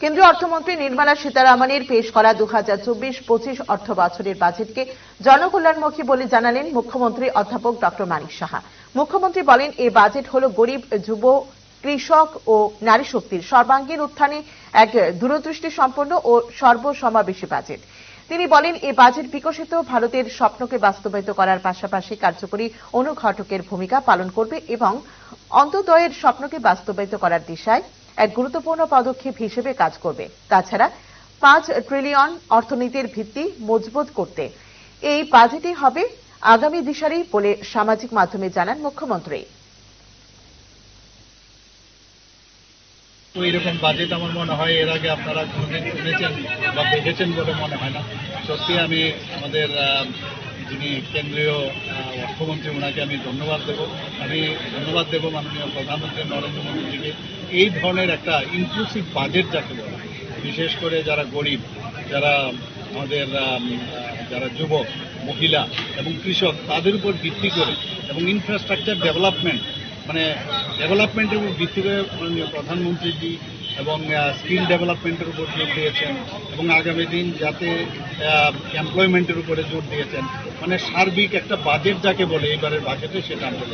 কেন্দ্রীয় অর্থমন্ত্রী নির্মলা সীতারামনের পেশ করা 2024-25 অর্থ বছরের বাজেটকে জনকল্যাণমুখী বলে জানালেন মুখ্যমন্ত্রী অধ্যাপক ডক্টর মানিক সাহা। মুখ্যমন্ত্রী বলেন, এই বাজেট হল গরিব, যুব, কৃষক ও নারী শক্তির সর্বাঙ্গীন উত্থানে এক দূরদৃষ্টি সম্পন্ন ও সর্বসমাবেশী বাজেট। তিনি বলেন, এই বাজেট বিকশিত ভারতের স্বপ্নকে বাস্তবায়িত করার পাশাপাশি কার্যকরী অনুঘটকের ভূমিকা পালন করবে এবং অন্তোদয়ের স্বপ্নকে বাস্তবায়িত করার দিশায় এক গুরুত্বপূর্ণ পদক্ষেপ হিসেবে কাজ করবে। তাছাড়া 5 ট্রিলিয়ন অর্থনীতির ভিত্তি মজবুত করতে এই বাজেটই হবে আগামী দিশারি বলে সামাজিক মাধ্যমে জানান মুখ্যমন্ত্রী। এইরকম বাজেট আমার মনে হয় এর আগে আপনারা কোনোদিন শুনেছেন বা দেখেছেন বলে মনে হয় না। সত্যি আমি আমাদের যিনি কেন্দ্রীয় অর্থমন্ত্রী ওনাকে আমি ধন্যবাদ দেব মাননীয় প্রধানমন্ত্রী নরেন্দ্র মোদীজিকে। এই ধরনের একটা ইনক্লুসিভ বাজেট যাকে বলে, বিশেষ করে যারা গরিব, যারা আমাদের যারা যুবক, মহিলা এবং কৃষক, তাদের উপর ভিত্তি করে এবং ইনফ্রাস্ট্রাকচার ডেভেলপমেন্টের উপর ভিত্তি করে মাননীয় প্রধানমন্ত্রীজি এবং স্কিল ডেভেলপমেন্টের উপর জোর দিয়েছেন এবং আগামী দিন যাতে এমপ্লয়মেন্টের উপরে জোর দিয়েছেন। সার্বিক একটা বাজেট যাকে বলে এইবারের বাজেটে, সেটা আমরা